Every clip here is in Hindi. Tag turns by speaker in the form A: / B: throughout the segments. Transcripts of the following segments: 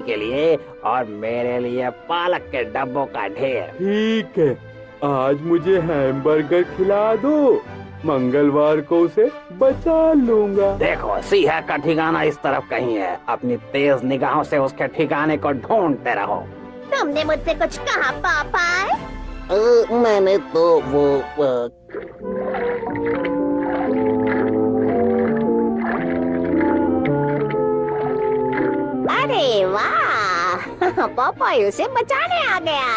A: के लिए और मेरे लिए पालक के डब्बों का ढेर।
B: ठीक है, आज मुझे हैमबर्गर खिला दो, मंगलवार को उसे बचा लूंगा।
A: देखो, सिंह का ठिकाना इस तरफ कहीं है। अपनी तेज निगाहों से उसके ठिकाने को ढूंढते रहो।
C: तुमने मुझसे कुछ कहा पापाय?
A: मैंने तो वो
C: अरे वाह, पापाय उसे बचाने आ गया।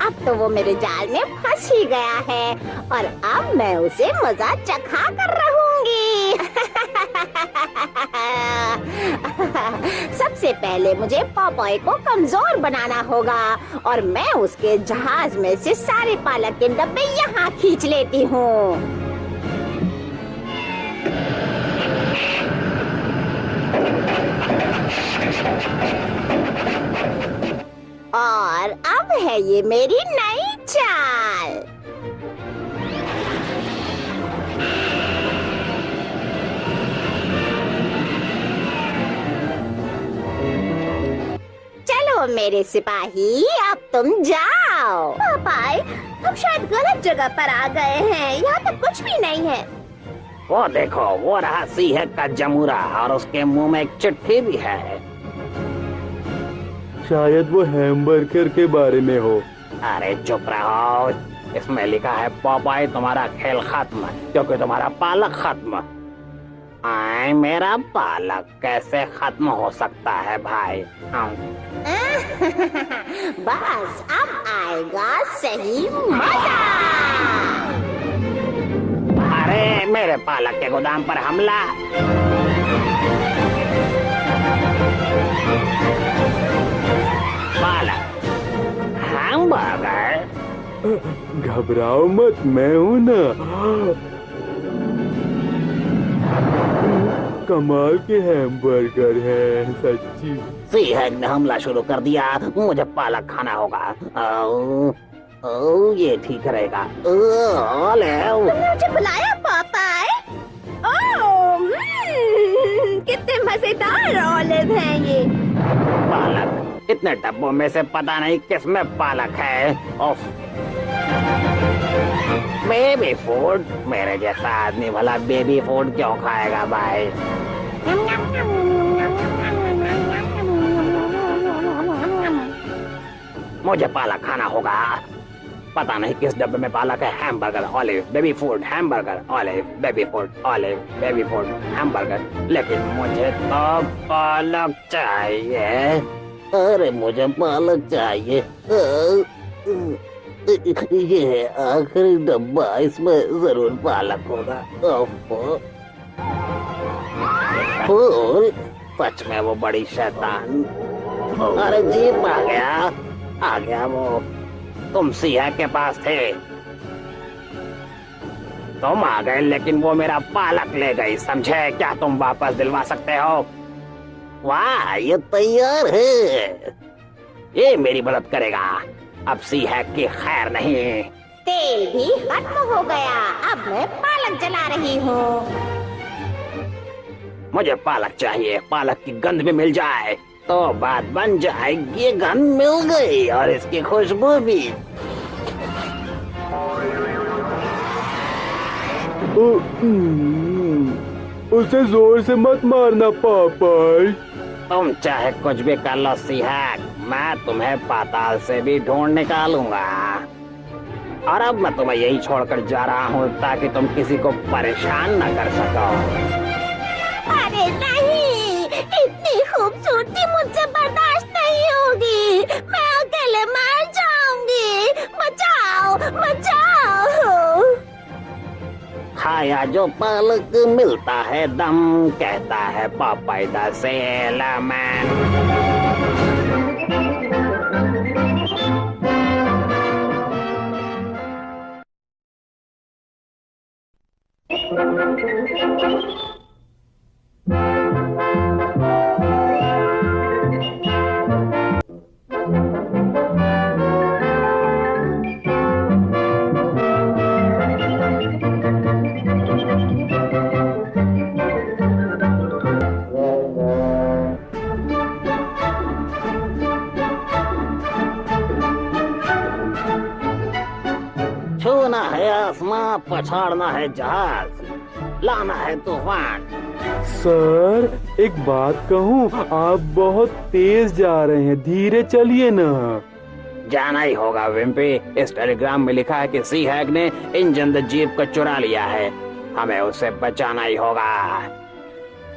C: अब तो वो मेरे जाल में फंस ही गया है और अब मैं उसे मजा चखा कर रहूंगी। सबसे पहले मुझे पॉपॉय को कमजोर बनाना होगा और मैं उसके जहाज में से सारे पालक के डब्बे यहाँ खींच लेती हूँ। और अब है ये मेरी नई चाल। चलो मेरे सिपाही, अब तुम जाओ। पापाय, हम शायद गलत जगह पर आ गए हैं। यहाँ तो कुछ भी नहीं है।
A: वो देखो, वो रहा सिंह का जमूरा और उसके मुंह में एक चिट्ठी भी है।
B: शायद वो हैमबर्गर के बारे में हो।
A: अरे चुप रहो, इसमें लिखा है पॉपाई तुम्हारा खेल खत्म क्योंकि तुम्हारा पालक खत्म। आए, मेरा पालक कैसे खत्म हो सकता है भाई?
C: बस अब आएगा सही मजा।
A: अरे मेरे पालक के गोदाम पर हमला। पालक हैमबर्गर।
B: घबराओ मत, मैं हूँ ना। कमाल के हैमबर्गर है सच्ची।
A: सिंह ने हमला शुरू कर दिया। मुझे पालक खाना होगा। ओ, ये ठीक रहेगा।
C: तुमने मुझे बुलाया पापाय? कितने मजेदार ऑलिव हैं ये।
A: पालक, इतने डब्बों में से पता नहीं किसमें पालक है। ओफ, बेबी फूड। मेरे जैसा आदमी भला बेबी फूड क्यों खाएगा भाई? मुझे पालक खाना होगा। पता नहीं किस डब्बे में पालक है। Hamburger, olive, baby food, hamburger, olive, baby food, olive, baby food, hamburger. लेकिन मुझे तो पालक चाहिए। अरे मुझे पालक चाहिए। ये है आखिरी डब्बा, इसमें जरूर पालक होगा। फूल, सच में वो बड़ी शैतान। अरे जीप आ गया वो। तुम सिंह के पास थे, तुम आ गए, लेकिन वो मेरा पालक ले गई, समझे? क्या तुम वापस दिलवा सकते हो? वाह, ये तैयार है। ये मेरी मदद करेगा। अब सिंह की खैर नहीं।
C: तेल भी खत्म हो गया। अब मैं पालक जला रही हूँ।
A: मुझे पालक चाहिए। पालक की गंध भी मिल जाए तो बात बन जाएगी। ये गंध मिल गई और इसकी खुशबू भी।
B: उसे जोर से मत मारना पापाई।
A: तुम चाहे कुछ भी कर लो सिंह, मैं तुम्हें पाताल से भी ढूंढ निकालूंगा। और अब मैं तुम्हें यही छोड़कर जा रहा हूँ ताकि तुम किसी को परेशान न कर सको।
C: अरे नहीं, इतनी खूबसूरती मुझसे बर्दाश्त नहीं होगी। मैं अकेले मर जाऊंगी। बचाओ, बचाओ।
A: खाया जो पालक मिलता है दम, कहता है पापाई द सेलर मैन। पछाड़ना है जहाज, लाना है तूफान।
B: सर एक बात कहूँ, आप बहुत तेज जा रहे हैं, धीरे चलिए ना।
A: जाना ही होगा विम्पी। इस टेलीग्राम में लिखा है कि सी हैग ने इंजन द जीप को चुरा लिया है, हमें उसे बचाना ही होगा।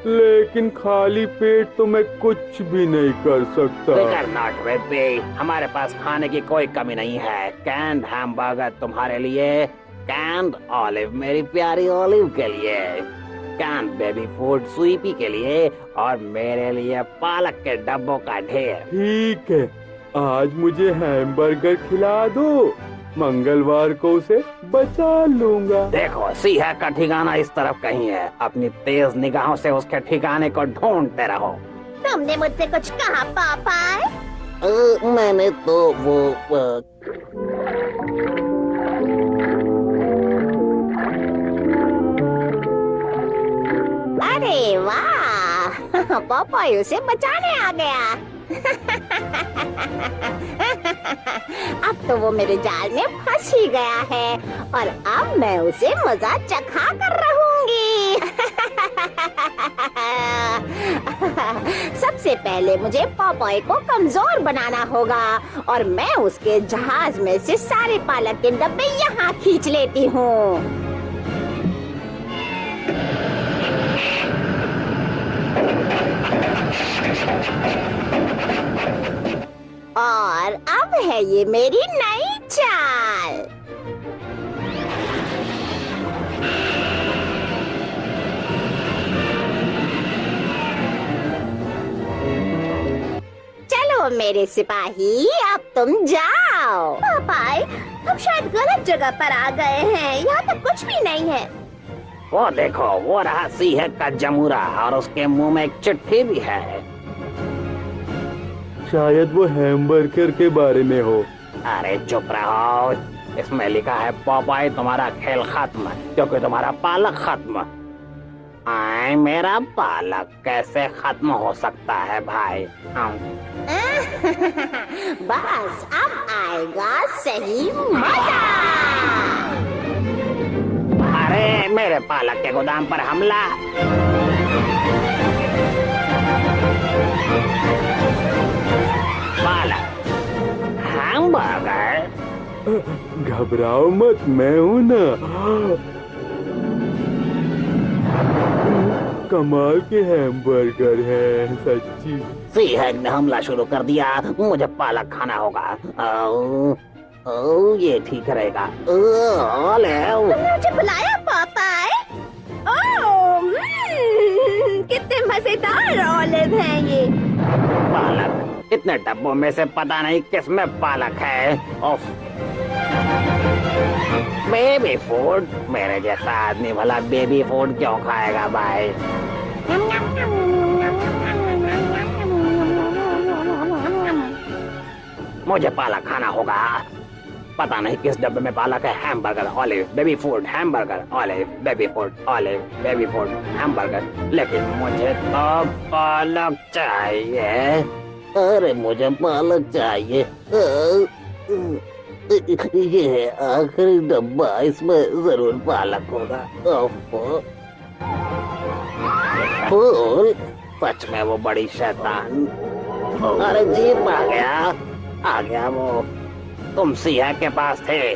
B: लेकिन खाली पेट तो मैं कुछ भी नहीं कर सकता।
A: फिकर नॉट विम्पी, हमारे पास खाने की कोई कमी नहीं है। कैंड हैमबर्गर तुम्हारे लिए, कैंड ऑलिव मेरी प्यारी ऑलिव के लिए, कैंड बेबी फूड स्वीपी के लिए, और मेरे लिए पालक के डब्बों का ढेर।
B: ठीक है, आज मुझे हैमबर्गर खिला दो, मंगलवार को उसे बचा लूंगा।
A: देखो सी हैग का ठिकाना इस तरफ कहीं है, अपनी तेज निगाहों से उसके ठिकाने को ढूंढते रहो।
C: तुमने मुझसे कुछ कहा पापा?
A: मैंने तो वो
C: अरे वाह, पॉपॉय उसे बचाने आ गया। अब तो वो मेरे जाल में फंस ही गया है और अब मैं उसे मजा चखा कर रहूंगी। सबसे पहले मुझे पॉपॉय को कमजोर बनाना होगा और मैं उसके जहाज में से सारे पालक के डब्बे यहाँ खींच लेती हूँ। और अब है ये मेरी नई चाल। चलो मेरे सिपाही, अब तुम जाओ। पापाई, हम शायद गलत जगह पर आ गए हैं, यहाँ तक कुछ भी नहीं है।
A: वो देखो, वो रहा सी हैग का जमूरा और उसके मुंह में एक चिट्ठी भी है।
B: शायद वो हैमबर्गर के बारे में हो।
A: अरे चुप रहो, इसमें लिखा है पॉपॉय तुम्हारा खेल खत्म क्योंकि तुम्हारा पालक खत्म। आए, मेरा पालक कैसे खत्म हो सकता है भाई?
C: बस अब आएगा सही मजा।
A: अरे मेरे पालक के गोदाम पर हमला। पालक हैमबर्गर,
B: घबराओ मत, मैं हूँ ना। कमाल के हैमबर्गर है सच्ची।
A: सी हैग ने हमला शुरू कर दिया, मुझे पालक खाना होगा। ओ, ये ठीक रहेगा।
C: तुमने मुझे बुलाया पापाई? कितने मजेदार ऑलिव हैं ये।
A: पालक, इतने डब्बों में से पता नहीं किसमें पालक है। ओफ, बेबी फूड, मेरे जैसा आदमी भला बेबी फूड क्यों खाएगा भाई? मुझे पालक खाना होगा। पता नहीं किस डब्बे में पालक है। Hamburger, olive, baby food, hamburger, olive, baby food, olive, baby food, hamburger. लेकिन मुझे तो पालक चाहिए। अरे मुझे पालक चाहिए। ये है आखिरी डब्बा, इसमें जरूर पालक होगा। फूल, सच में वो बड़ी शैतान। अरे जीप आ गया वो। तुम सी हैग के पास थे,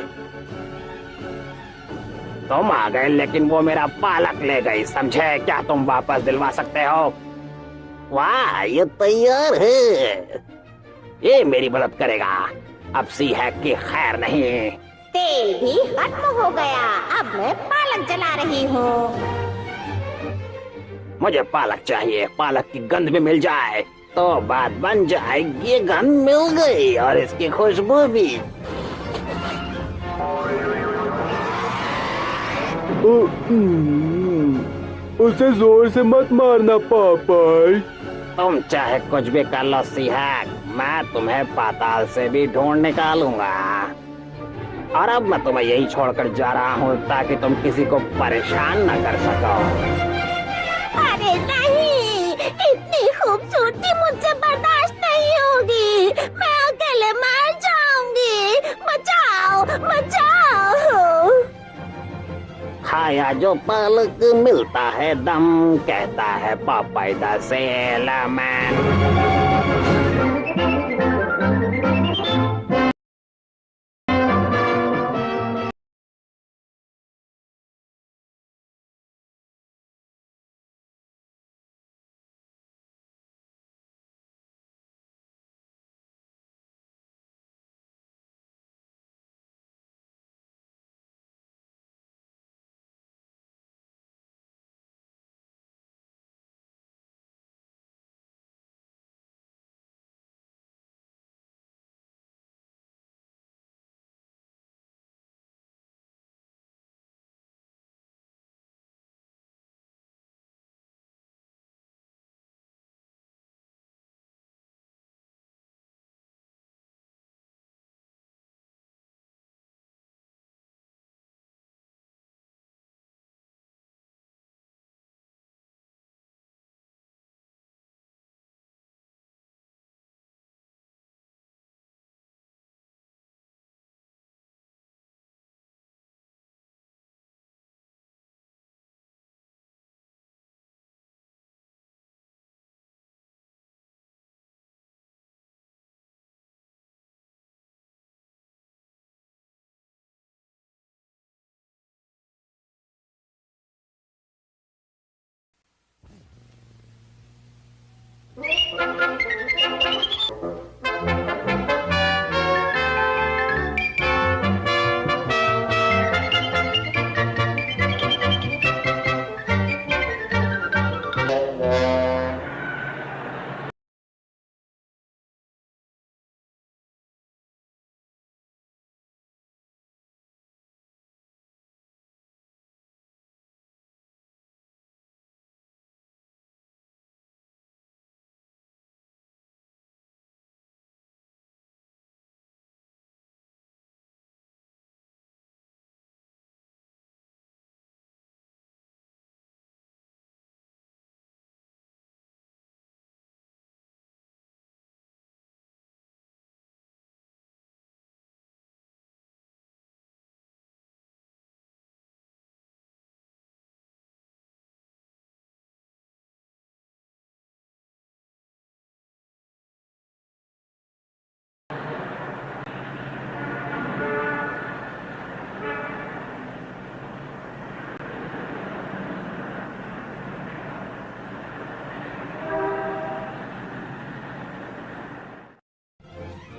A: तुम आ गए, लेकिन वो मेरा पालक ले गई, समझे? क्या तुम वापस दिलवा सकते हो? वाह, ये तैयार है, ये मेरी मदद करेगा। अब सी हैग की खैर नहीं।
C: तेल भी खत्म हो गया, अब मैं पालक जला रही हूँ।
A: मुझे पालक चाहिए, पालक की गंध भी मिल जाए तो बात बन जाएगी। ये गंध मिल गई और इसकी खुशबू भी।
B: उसे जोर से मत मारना पापाई।
A: तुम चाहे कुछ भी कर लो सी हैग, मैं तुम्हें पाताल से भी ढूंढ निकालूंगा। और अब मैं तुम्हें यही छोड़कर जा रहा हूँ ताकि तुम किसी को परेशान न कर सको।
C: अरे नहीं, इतनी खूबसूरती मुझसे बर्दाश्त नहीं होगी, मैं अकेले मर जाऊंगी। बचाओ, बचाओ।
A: नया जो पालक मिलता है दम, कहता है पापाई द सेलमैन।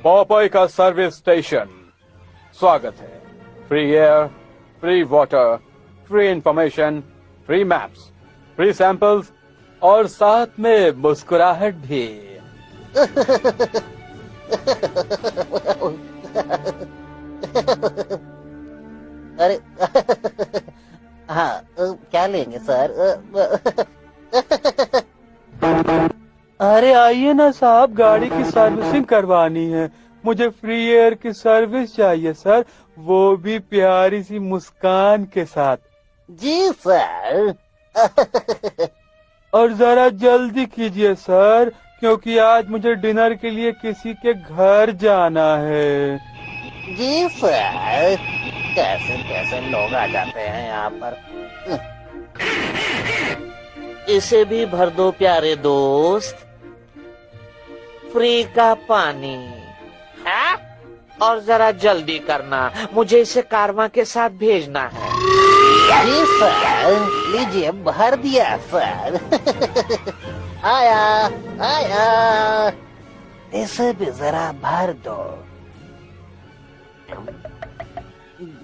B: पॉपॉय का सर्विस स्टेशन, स्वागत है। Free air, free water, free information, free maps, free samples और साथ में मुस्कुराहट भी।
D: अरे हाँ, क्या लेंगे सर?
B: अरे आइए ना साहब, गाड़ी की सर्विसिंग करवानी है। मुझे फ्री एयर की सर्विस चाहिए सर, वो भी प्यारी सी मुस्कान के साथ।
D: जी सर।
B: और जरा जल्दी कीजिए सर, क्योंकि आज मुझे डिनर के लिए किसी के घर जाना है।
D: जी सर। कैसे कैसे लोग आ जाते हैं यहाँ पर। इसे भी भर दो प्यारे दोस्त। फ्री का पानी है, और जरा जल्दी करना, मुझे इसे कारवां के साथ भेजना है। जी सर, लीजिए भर दिया सर। आया आया, इसे भी जरा भर दो।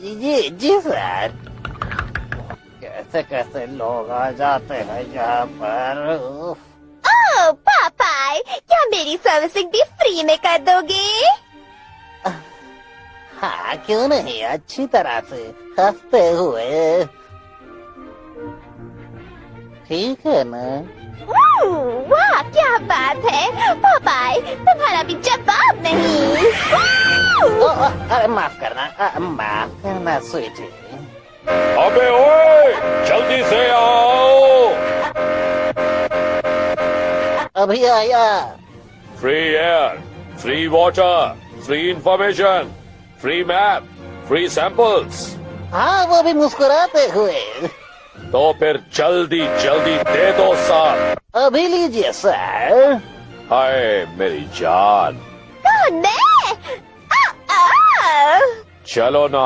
D: जी जी सर। कैसे कैसे लोग आ जाते हैं यहाँ पर।
C: ओह पापाई, क्या मेरी सर्विसिंग भी फ्री में कर दोगे?
D: हाँ क्यों नहीं, अच्छी तरह से हंसते हुए। ठीक है ना?
C: वाह क्या बात है पापाई, तुम्हारा भी जवाब नहीं।
D: अरे माफ करना स्वीटी।
E: अबे ओए, जल्दी से आओ।
D: अभी आया।
E: Free air, free water, free information, free map, free samples.
D: हाँ वो भी मुस्कुराते हुए।
E: तो फिर जल्दी जल्दी दे दो सर।
D: अभी लीजिए सर।
E: हाय मेरी जान,
C: मैं
E: चलो ना,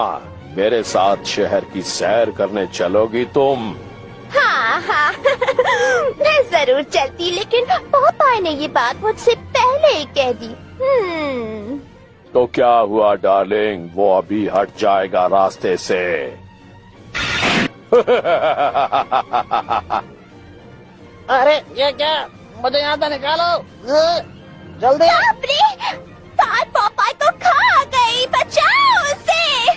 E: मेरे साथ शहर की सैर करने चलोगी तुम?
C: हाँ हाँ मैं जरूर चलती, लेकिन पापा ने ये बात मुझसे पहले ही कह दी।
E: तो क्या हुआ डार्लिंग, वो अभी हट जाएगा रास्ते से।
D: अरे ये क्या, मुझे यहाँ से निकालो जल्दी।
C: बाप रे, कार पापा को खा गई, बचाओ उसे।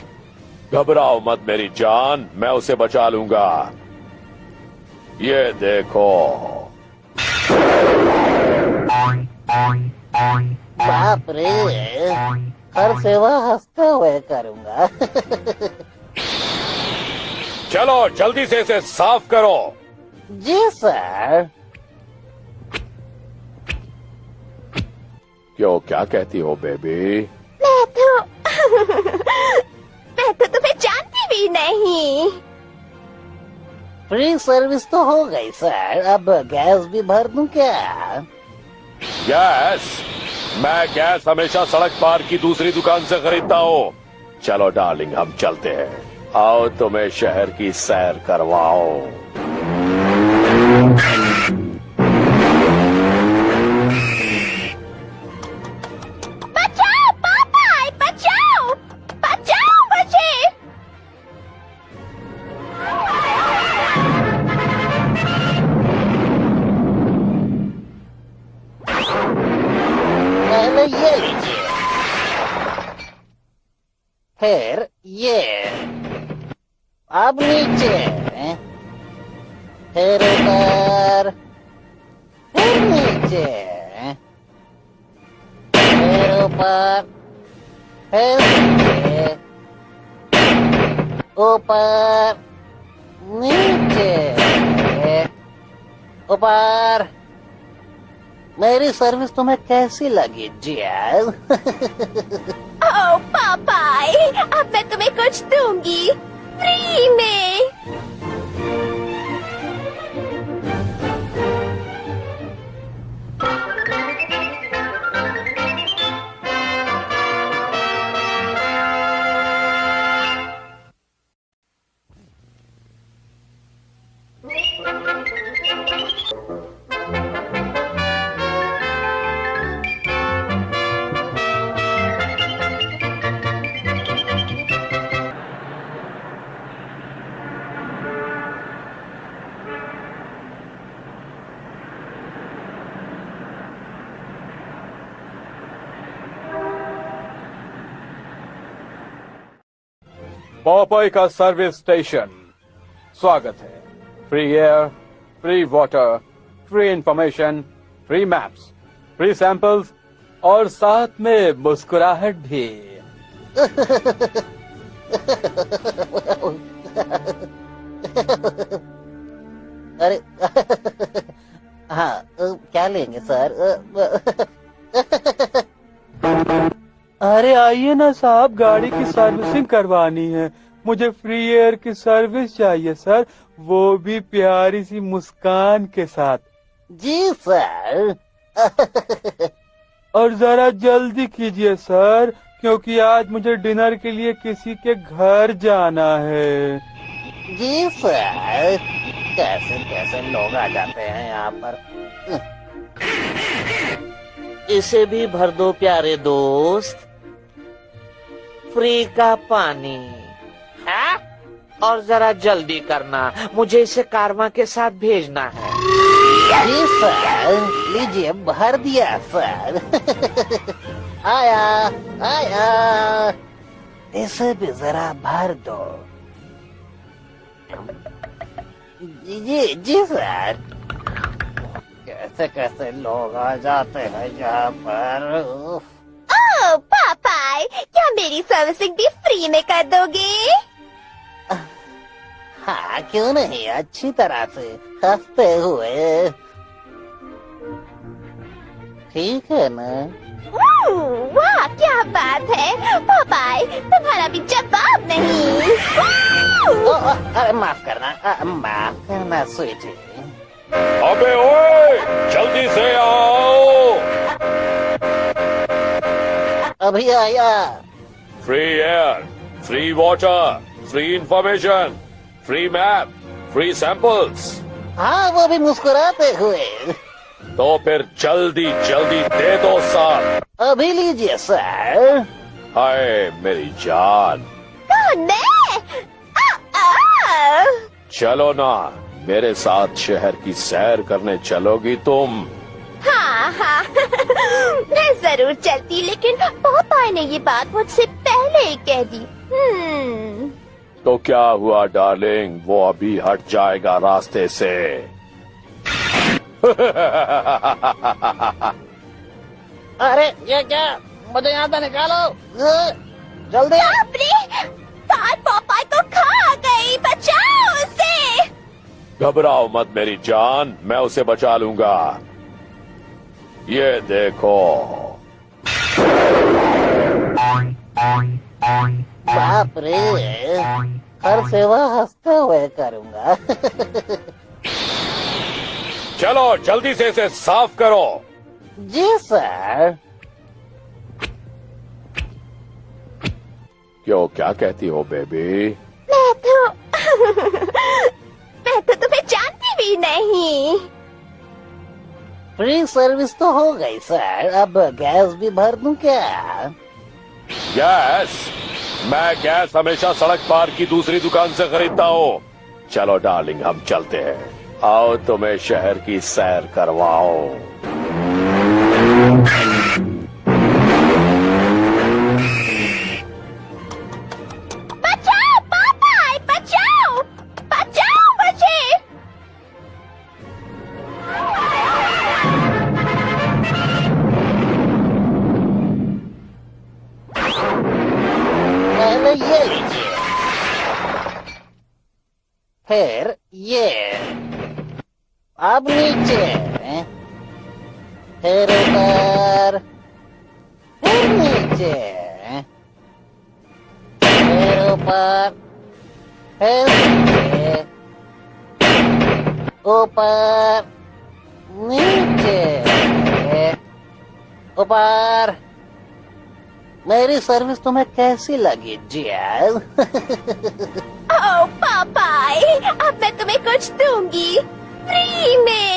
E: घबराओ मत मेरी जान, मैं उसे बचा लूंगा। ये देखो।
D: बाप रे, हर सेवा हंसते हुए करूंगा।
E: चलो जल्दी से इसे साफ करो।
D: जी सर।
E: क्यों, क्या कहती हो बेबी?
C: मैं तो तुम्हें जानती भी नहीं।
D: फ्री सर्विस तो हो गई सर, अब गैस भी भर दूं क्या?
E: गैस? मैं गैस हमेशा सड़क पार की दूसरी दुकान से खरीदता हूँ। चलो डार्लिंग, हम चलते हैं। आओ तुम्हें शहर की सैर करवाओ।
C: बचाओ पापा, बचाओ, बचाओ मुझे।
D: पहले ये लीजिए, फिर ये, अब नीचे, फिर ऊपर, फिर नीचे, फिर ऊपर, फिर नीचे, ऊपर, नीचे, ऊपर। मेरी सर्विस तुम्हें कैसी लगी जिया?
C: ओ पापा, अब मैं तुम्हें कुछ दूंगी फ्री में।
B: पॉपॉय का सर्विस स्टेशन, स्वागत है। Free air, free water, free information, free maps, free samples और साथ में मुस्कुराहट भी।
D: अरे हाँ, क्या लेंगे सर?
B: अरे आइए ना साहब, गाड़ी की सर्विसिंग करवानी है। मुझे फ्री एयर की सर्विस चाहिए सर, वो भी प्यारी सी मुस्कान के साथ।
D: जी सर।
B: और जरा जल्दी कीजिए सर, क्योंकि आज मुझे डिनर के लिए किसी के घर जाना है।
D: जी सर। कैसे कैसे लोग आ जाते हैं यहाँ पर। इसे भी भर दो प्यारे दोस्त, फ्री का पानी है। और जरा जल्दी करना, मुझे इसे कारवां के साथ भेजना है। जी सर, लीजिए भर दिया सर। आया आया, इसे भी जरा भर दो। जी सर। कैसे कैसे लोग आ जाते हैं यहाँ पर।
C: ओ पापा, क्या मेरी सर्विसिंग भी फ्री में कर दोगे?
D: हाँ क्यों नहीं, अच्छी तरह से हंसते हुए।
F: ठीक है ना?
C: वाह क्या बात है पापाई, तुम्हारा भी जवाब नहीं।
F: अरे माफ करना स्वीटी।
E: अबे ओए, जल्दी से आओ।
F: अभी आया।
E: Free air, free water, free information, free map, free samples.
F: हाँ, वो भी मुस्कुराते हुए।
E: तो फिर जल्दी जल्दी दे दो सर।
F: अभी लीजिए सर।
E: हाय मेरी जान,
C: मैं
E: चलो ना, मेरे साथ शहर की सैर करने चलोगी तुम?
C: हाँ हाँ मैं जरूर चलती, लेकिन पापाई ने ये बात मुझसे पहले ही कह दी।
E: तो क्या हुआ डार्लिंग, वो अभी हट जाएगा रास्ते से।
F: अरे ये क्या, मुझे यहाँ से निकालो जल्दी।
C: बाप रे, कार पापाई को खा गई, बचाओ उसे।
E: घबराओ मत मेरी जान, मैं उसे बचा लूंगा। ये देखो।
F: बाप रे, हर सेवा हंसते हुए करूंगा।
E: चलो जल्दी से इसे साफ करो।
F: जी सर।
E: क्यों, क्या कहती हो बेबी?
C: मैं तो तुम्हें जानती भी नहीं।
F: फ्री सर्विस तो हो गई सर, अब गैस भी भर दूं क्या?
E: गैस? मैं गैस हमेशा सड़क पार की दूसरी दुकान से खरीदता हूँ। चलो डार्लिंग, हम चलते हैं। आओ तुम्हें शहर की सैर करवाओ।
C: बचाओ पापाई, बचाओ, बचाओ मुझे।
F: पहले ये लीजिए, फिर ये, अब नीचे, फिर ऊपर, फिर नीचे, फिर ऊपर, फिर नीचे, ऊपर, नीचे, ऊपर। मेरी सर्विस तुम्हें कैसी लगी जियाल?
C: ओ पापाई, अब मैं तुम्हें कुछ दूंगी फ्री में।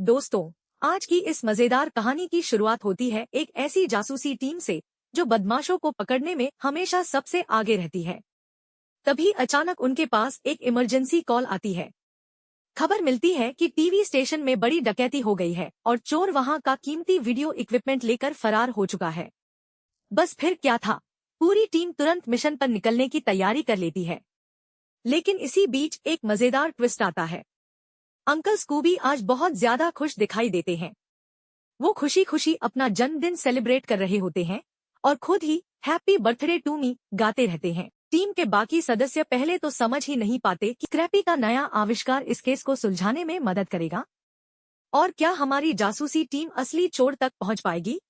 G: दोस्तों, आज की इस मजेदार कहानी की शुरुआत होती है एक ऐसी जासूसी टीम से जो बदमाशों को पकड़ने में हमेशा सबसे आगे रहती है। तभी अचानक उनके पास एक इमरजेंसी कॉल आती है। खबर मिलती है कि टीवी स्टेशन में बड़ी डकैती हो गई है और चोर वहां का कीमती वीडियो इक्विपमेंट लेकर फरार हो चुका है। बस फिर क्या था, पूरी टीम तुरंत मिशन पर निकलने की तैयारी कर लेती है। लेकिन इसी बीच एक मजेदार ट्विस्ट आता है। अंकल स्कूबी आज बहुत ज्यादा खुश दिखाई देते हैं। वो खुशी खुशी अपना जन्मदिन सेलिब्रेट कर रहे होते हैं और खुद ही हैप्पी बर्थडे टू मी गाते रहते हैं। टीम के बाकी सदस्य पहले तो समझ ही नहीं पाते कि स्क्रैपी का नया आविष्कार इस केस को सुलझाने में मदद करेगा। और क्या हमारी जासूसी टीम असली चोर तक पहुंच पाएगी?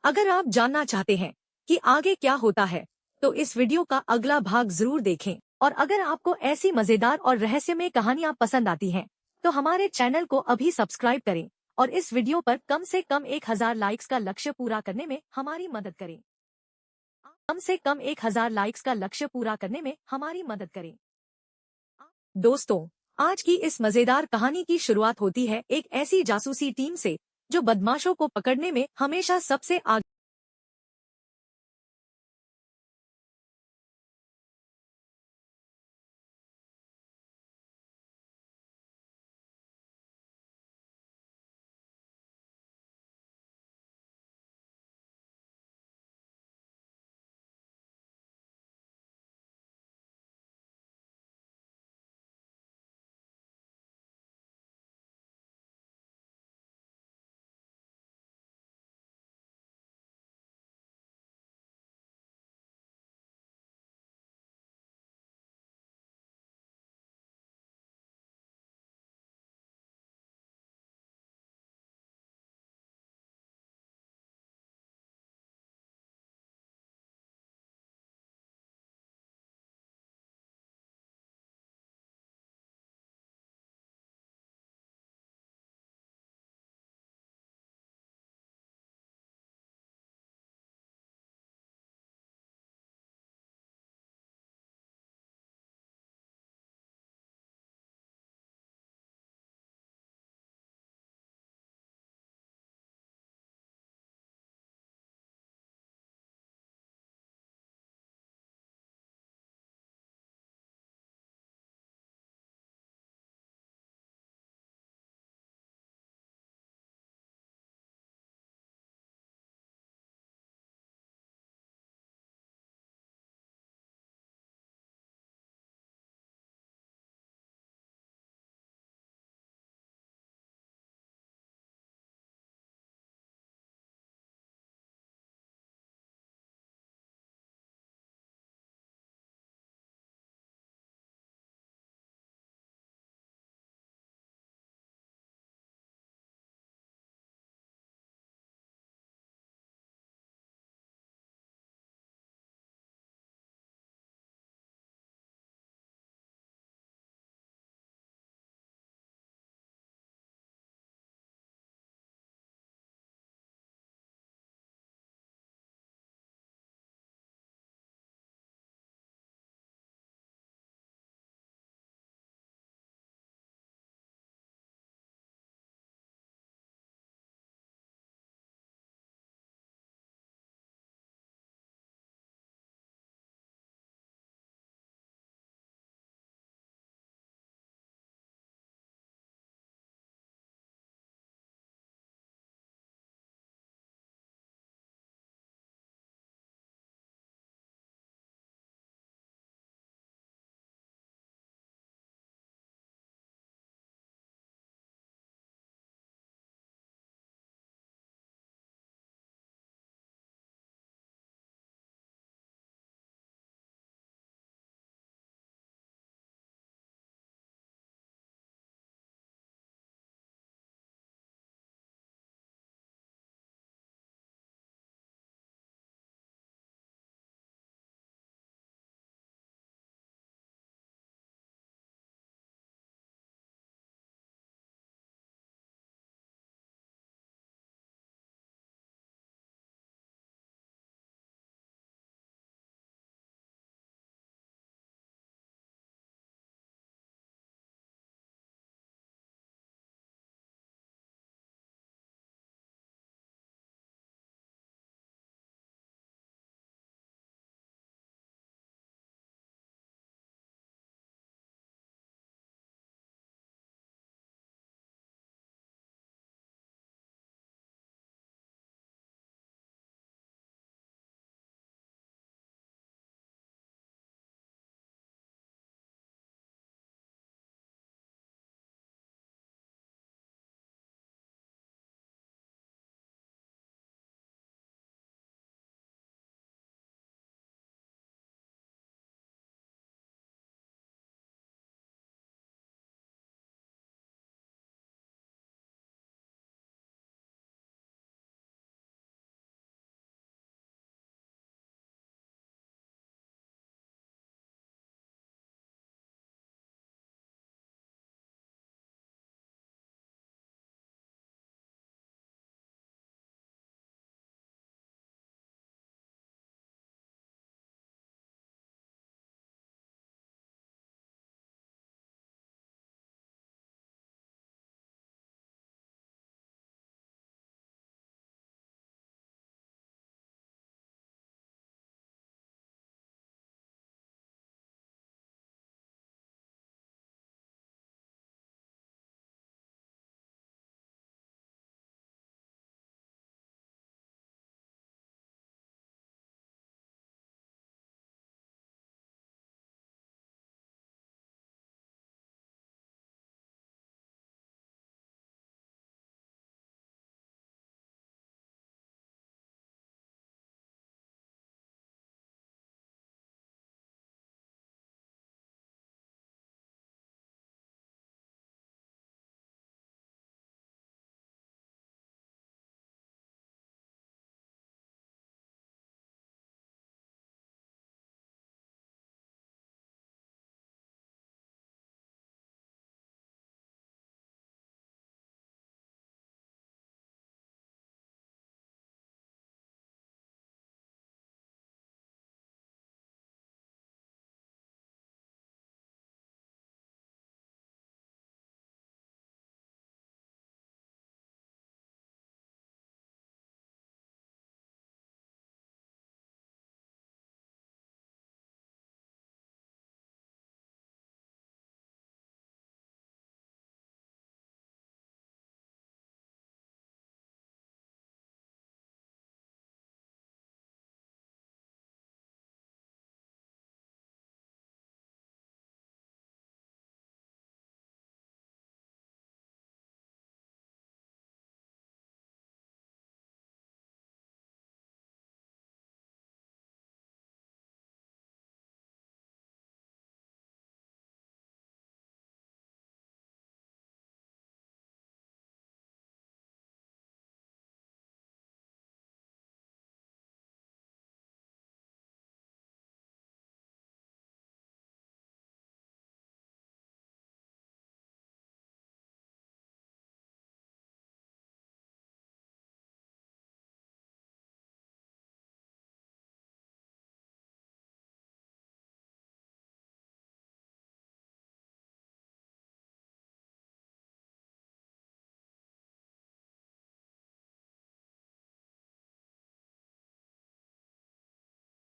G: अगर आप जानना चाहते हैं कि आगे क्या होता है, तो इस वीडियो का अगला भाग जरूर देखें। और अगर आपको ऐसी मजेदार और रहस्यमय कहानियां पसंद आती हैं, तो हमारे चैनल को अभी सब्सक्राइब करें और इस वीडियो पर कम से कम 1000 लाइक्स का लक्ष्य पूरा करने में हमारी मदद करें। कम से कम 1000 लाइक्स का लक्ष्य पूरा करने में हमारी मदद करें। दोस्तों, आज की इस मजेदार कहानी की शुरुआत होती है एक ऐसी जासूसी टीम से जो बदमाशों को पकड़ने में हमेशा सबसे आगे